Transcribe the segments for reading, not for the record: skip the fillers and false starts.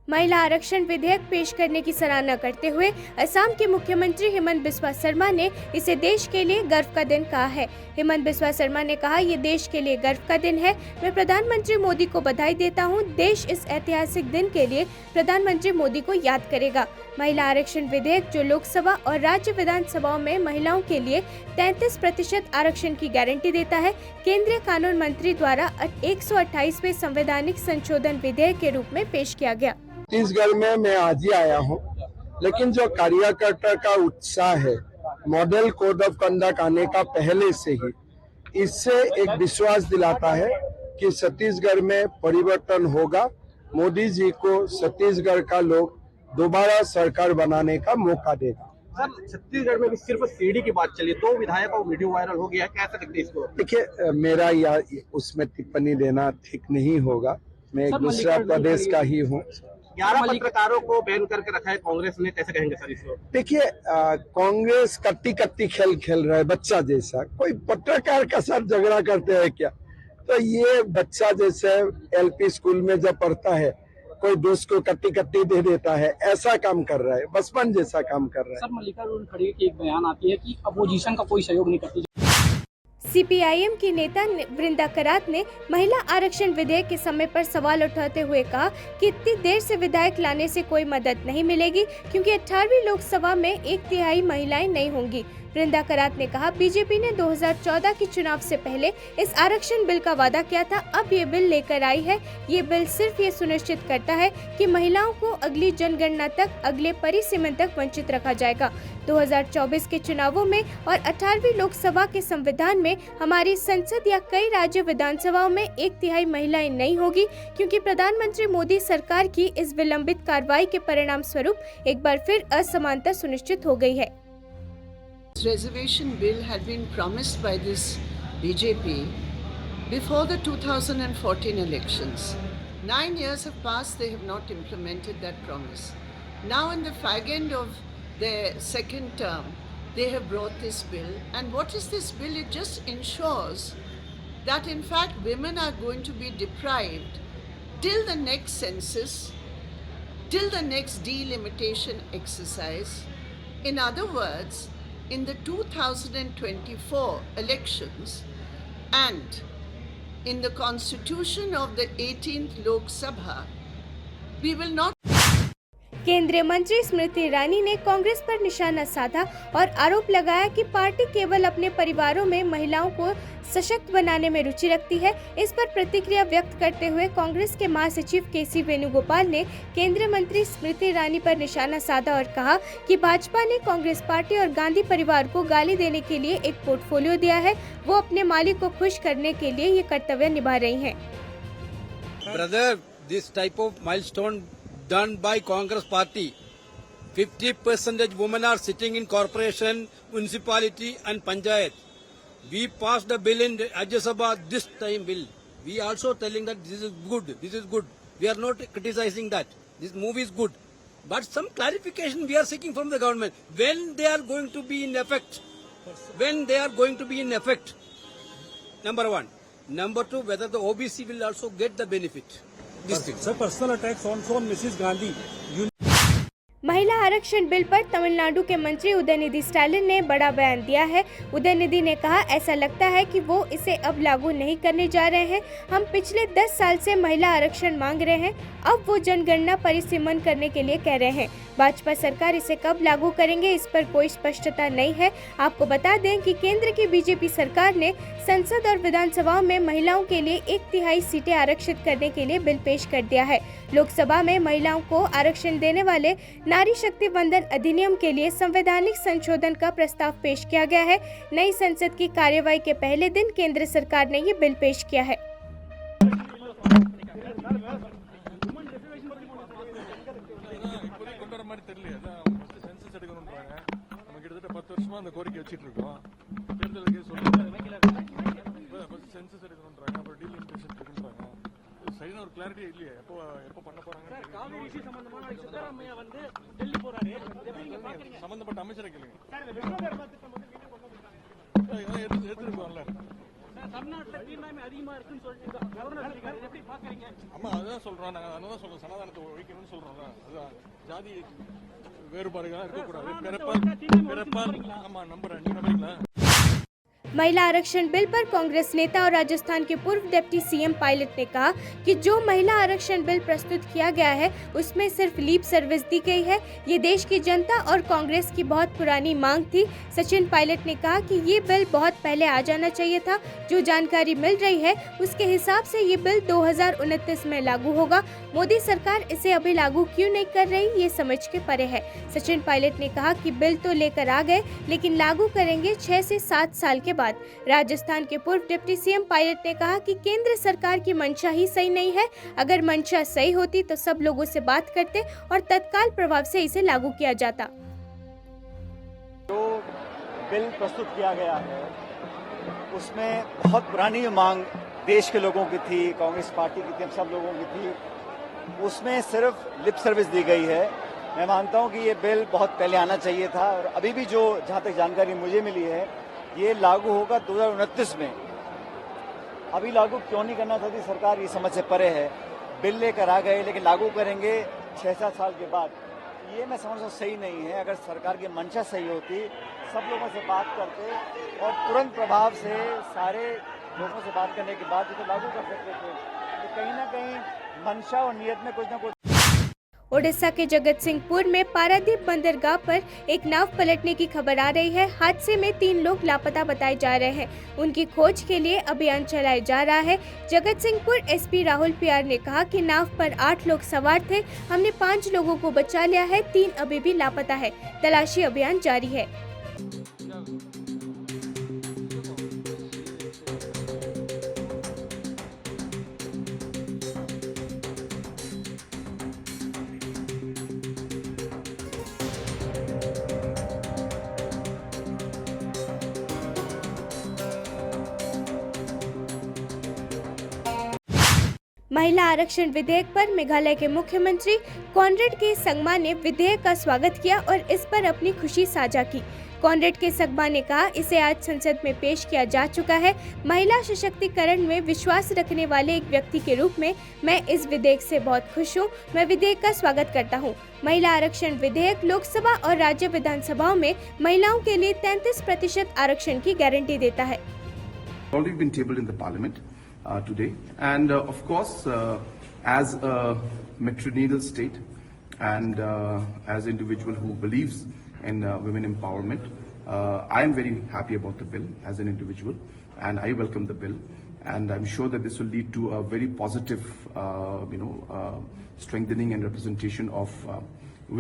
महिला आरक्षण विधेयक पेश करने की सराहना करते हुए असम के मुख्यमंत्री हेमंत बिस्वा शर्मा ने इसे देश के लिए गर्व का दिन कहा है। हेमंत बिस्वा शर्मा ने कहा, ये देश के लिए गर्व का दिन है। मैं प्रधानमंत्री मोदी को बधाई देता हूं। देश इस ऐतिहासिक दिन के लिए प्रधानमंत्री मोदी को याद करेगा। महिला आरक्षण विधेयक जो लोकसभा और राज्य विधानसभाओं में महिलाओं के लिए 33% आरक्षण की गारंटी देता है, केंद्रीय कानून मंत्री द्वारा 128वें संवैधानिक संशोधन विधेयक के रूप में पेश किया गया। छत्तीसगढ़ में मैं आज ही आया हूं, लेकिन जो कार्यकर्ता का उत्साह है मॉडल कोड ऑफ कंडक्ट आने का पहले से ही, इससे एक विश्वास दिलाता है कि छत्तीसगढ़ में परिवर्तन होगा। मोदी जी को छत्तीसगढ़ का लोग दोबारा सरकार बनाने का मौका देगा। सर, छत्तीसगढ़ में भी सिर्फ सीडी की बात चली, 2 विधायकों का वीडियो वायरल हो गया, कैसे देखते हैं इसको? देखिए, मेरा या उसमें टिप्पणी देना ठीक नहीं होगा। मैं एक दूसरा प्रदेश का ही हूँ। 11 पत्रकारों को बैन करके रखा है कांग्रेस ने, कैसे कहेंगे सर इसको? देखिए, कांग्रेस कट्टी खेल खेल रहा है बच्चा जैसा। कोई पत्रकार का साथ झगड़ा करते हैं क्या? तो ये बच्चा जैसे एलपी स्कूल में जब पढ़ता है, कोई दोस्त को कट्टी दे देता है, ऐसा काम कर रहा है, बचपन जैसा काम कर रहा है। सर, मल्लिकार्जुन खड़गे की एक बयान आती है कि अपोजिशन का कोई सहयोग नहीं करती। सीपीआईएम की नेता वृंदा करात ने महिला आरक्षण विधेयक के समय पर सवाल उठाते हुए कहा कि इतनी देर से विधेयक लाने से कोई मदद नहीं मिलेगी, क्योंकि 18वीं लोकसभा में 1/3 महिलाएं नहीं होंगी। वृंदा करात ने कहा, बीजेपी ने 2014 के चुनाव से पहले इस आरक्षण बिल का वादा किया था। अब ये बिल लेकर आई है। ये बिल सिर्फ ये सुनिश्चित करता है कि महिलाओं को अगली जनगणना तक, अगले परिसीमन तक वंचित रखा जाएगा। 2024 के चुनावों में और 18वीं लोकसभा के संविधान में हमारी संसद या कई राज्य विधानसभाओं में 1/3 महिलाएं नहीं होगी, क्योंकि प्रधानमंत्री मोदी सरकार की इस विलंबित कार्रवाई के परिणाम स्वरूप एक बार फिर असमानता सुनिश्चित हो गई है। Reservation bill had been promised by this BJP before the 2014 elections. 9 years have passed, they have not implemented that promise. Now in the fag end of their second term, they have brought this bill. And what is this bill? It just ensures that in fact women are going to be deprived till the next census, till the next delimitation exercise. In other words, in the 2024 elections and in the constitution of the 18th Lok Sabha, we will not. केंद्रीय मंत्री स्मृति ईरानी ने कांग्रेस पर निशाना साधा और आरोप लगाया कि पार्टी केवल अपने परिवारों में महिलाओं को सशक्त बनाने में रुचि रखती है। इस पर प्रतिक्रिया व्यक्त करते हुए कांग्रेस के महासचिव केसी वेणुगोपाल ने केंद्रीय मंत्री स्मृति ईरानी पर निशाना साधा और कहा कि भाजपा ने कांग्रेस पार्टी और गांधी परिवार को गाली देने के लिए एक पोर्टफोलियो दिया है। वो अपने मालिक को खुश करने के लिए ये कर्तव्य निभा रही हैं। Brother, this type of milestone done by Congress party. 50% women are sitting in corporation, municipality and panchayat. We passed the bill in Rajya Sabha, this time bill. We also telling that this is good, this is good. We are not criticizing that. This move is good. But some clarification we are seeking from the government. When they are going to be in effect? When they are going to be in effect? Number one. Number two, whether the OBC will also get the benefit. Sir, personal attacks on Mrs. Gandhi. महिला आरक्षण bill पर तमिलनाडु के मंत्री उदयनिधि स्टालिन ने बड़ा बयान दिया है। उदयनिधि ने कहा, ऐसा लगता है कि वो इसे अब लागू नहीं करने जा रहे हैं। हम पिछले 10 साल से महिला आरक्षण मांग रहे हैं, अब वो जनगणना परिसीमन करने के लिए कह रहे हैं। भाजपा सरकार इसे कब लागू करेंगे, इस पर कोई स्पष्टता नहीं है। आपको बता दें कि केंद्र की बीजेपी सरकार ने संसद और विधानसभाओं में महिलाओं के लिए 1/3 सीटें आरक्षित करने के लिए बिल पेश कर दिया है। लोकसभा में महिलाओं को आरक्षण देने वाले नारी शक्ति वंदन अधिनियम के लिए संवैधानिक संशोधन का प्रस्ताव पेश किया गया है। नई संसद की कार्यवाही के पहले दिन केंद्र सरकार ने ये बिल पेश किया है। சரியான ஒரு கிளாரிட்டி இல்லையே, எப்போ பண்ண போறாங்க? காவிரி இஷ்யூ சம்பந்தமான சித்தராமையா வந்து டெல்லி போறாரு, சம்பந்தப்பட்ட அமைச்சரை கேளுங்க. எடுத்துட்டு போகல. தமிழ்நாட்டுல தீண்டாமை அதிகமா இருக்குன்னு சொல்லிட்டு கவர்னர் சொல்லிருக்காரு. எப்படி பாக்குறீங்க? ஆமா அதான் சொல்றோம், நாங்க அதான் சொல்றோம், சனாதனத்தை ஒழிக்கணும்னு சொல்றோம். அதுதான் ஜாதி வேறுபாடுகள் இருக்கக்கூடாது. பிறப்பால் ஆமா நம்புறேன். நீங்க நம்புறீங்களா? महिला आरक्षण बिल पर कांग्रेस नेता और राजस्थान के पूर्व डिप्टी सीएम पायलट ने कहा कि जो महिला आरक्षण बिल प्रस्तुत किया गया है उसमें सिर्फ लीप सर्विस दी गई है। ये देश की जनता और कांग्रेस की बहुत पुरानी मांग थी। सचिन पायलट ने कहा कि ये बिल बहुत पहले आ जाना चाहिए था। जो जानकारी मिल रही है उसके हिसाब से ये बिल 2029 में लागू होगा। मोदी सरकार इसे अभी लागू क्यों नहीं कर रही, ये समझ के परे है। सचिन पायलट ने कहा कि बिल तो लेकर आ गए लेकिन लागू करेंगे 6 से 7 साल के बाद। राजस्थान के पूर्व डिप्टी सीएम पायलट ने कहा कि केंद्र सरकार की मंशा ही सही नहीं है। अगर मंशा सही होती तो सब लोगों से बात करते और तत्काल प्रभाव से इसे लागू किया जाता। जो बिल प्रस्तुत किया गया है उसमें बहुत पुरानी मांग देश के लोगों की थी, कांग्रेस पार्टी की थी, हम सब लोगों की थी। उसमें सिर्फ लिप सर्विस दी गई है। मैं मानता हूं कि ये बिल बहुत पहले आना चाहिए था और अभी भी जो जहां तक जानकारी मुझे मिली है ये लागू होगा 2029 में। अभी लागू क्यों नहीं करना चाहती सरकार, ये समझ से परे है। बिल लेकर आ गए लेकिन लागू करेंगे 6-7 साल के बाद, ये मैं समझता हूँ सही नहीं है। अगर सरकार की मंशा सही होती, सब लोगों से बात करते और तुरंत प्रभाव से सारे लोगों से बात करने के बाद इसे लागू कर सकते थे। तो कहीं ना कहीं मंशा और नियत में कुछ ना कुछ। ओडिशा के जगत सिंहपुर में पारादीप बंदरगाह पर एक नाव पलटने की खबर आ रही है। हादसे में 3 लोग लापता बताए जा रहे हैं। उनकी खोज के लिए अभियान चलाया जा रहा है। जगत सिंहपुर एसपी राहुल पियार ने कहा कि नाव पर 8 लोग सवार थे। हमने 5 लोगों को बचा लिया है, 3 अभी भी लापता है। तलाशी अभियान जारी है। महिला आरक्षण विधेयक पर मेघालय के मुख्यमंत्री कॉनरेड के संगमा ने विधेयक का स्वागत किया और इस पर अपनी खुशी साझा की। कॉनरेड के संगमा ने कहा, इसे आज संसद में पेश किया जा चुका है। महिला सशक्तिकरण में विश्वास रखने वाले एक व्यक्ति के रूप में मैं इस विधेयक से बहुत खुश हूँ। मैं विधेयक का स्वागत करता हूँ। महिला आरक्षण विधेयक लोकसभा और राज्य विधानसभाओं में महिलाओं के लिए 33% आरक्षण की गारंटी देता है। Already been tabled in the parliament today, and of course, as a matrilineal state and as an individual who believes in women empowerment, I am very happy about the bill as an individual, and I welcome the bill, and I'm sure that this will lead to a very positive, strengthening and representation of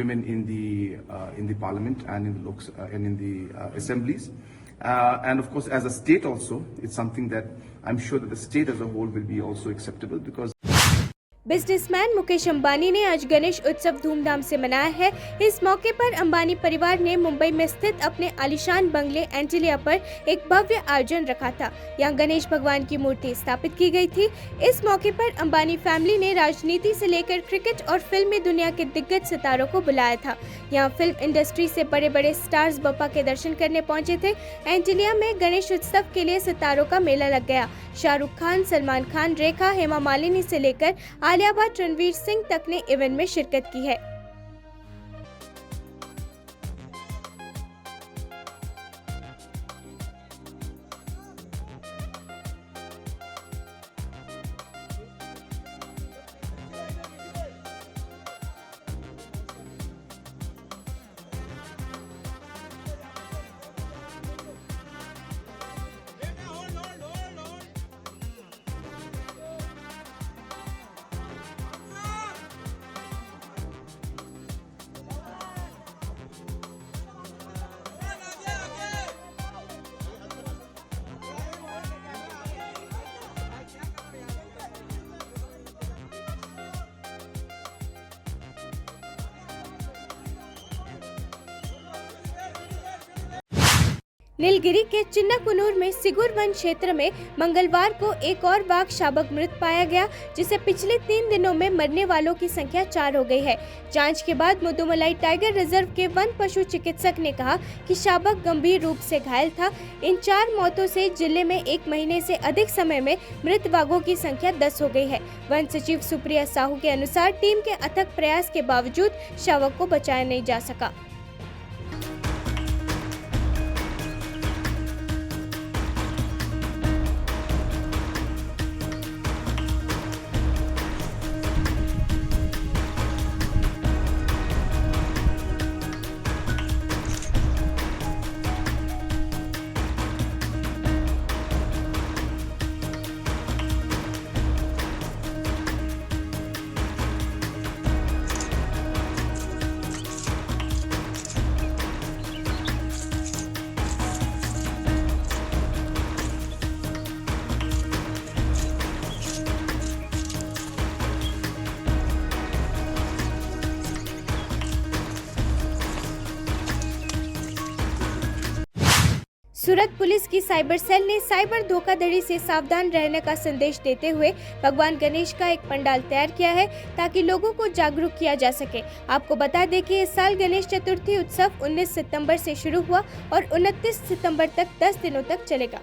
women in the parliament and in the assemblies. And of course, as a state also, it's something that I'm sure that the state as a whole will be also acceptable because businessman Mukesh Ambani ने आज गणेश उत्सव धूमधाम से मनाया है। इस मौके पर अंबानी परिवार ने मुंबई में स्थित अपने आलीशान बंगले एंटिलिया पर एक भव्य आयोजन रखा था। यहां गणेश भगवान की मूर्ति स्थापित की गई थी। इस मौके पर अंबानी फैमिली ने राजनीति से लेकर क्रिकेट और फिल्मी दुनिया के दिग्गज सितारों को बुलाया था। यहां फिल्म इंडस्ट्री से बड़े बड़े स्टार्स बप्पा के दर्शन करने पहुंचे थे। एंटिलिया में गणेश उत्सव के लिए सितारों का मेला लग गया। शाहरुख खान, सलमान खान, रेखा, हेमा मालिनी से लेकर आलिया भट्ट, रणवीर सिंह तक ने इवेंट में शिरकत की है। नीलगिरी के चिन्नाकुनूर में सिगुर वन क्षेत्र में मंगलवार को एक और बाघ शाबक मृत पाया गया, जिसे पिछले 3 दिनों में मरने वालों की संख्या 4 हो गई है। जांच के बाद मुदुमलाई टाइगर रिजर्व के वन पशु चिकित्सक ने कहा कि शाबक गंभीर रूप से घायल था। इन 4 मौतों से जिले में 1 महीने से अधिक समय में मृत बाघों की संख्या 10 हो गई है। वन सचिव सुप्रिया साहू के अनुसार टीम के अथक प्रयास के बावजूद शावक को बचाया नहीं जा सका। सूरत पुलिस की साइबर सेल ने साइबर धोखाधड़ी से सावधान रहने का संदेश देते हुए भगवान गणेश का एक पंडाल तैयार किया है ताकि लोगों को जागरूक किया जा सके। आपको बता दें कि इस साल गणेश चतुर्थी उत्सव 19 सितंबर से शुरू हुआ और 29 सितंबर तक 10 दिनों तक चलेगा।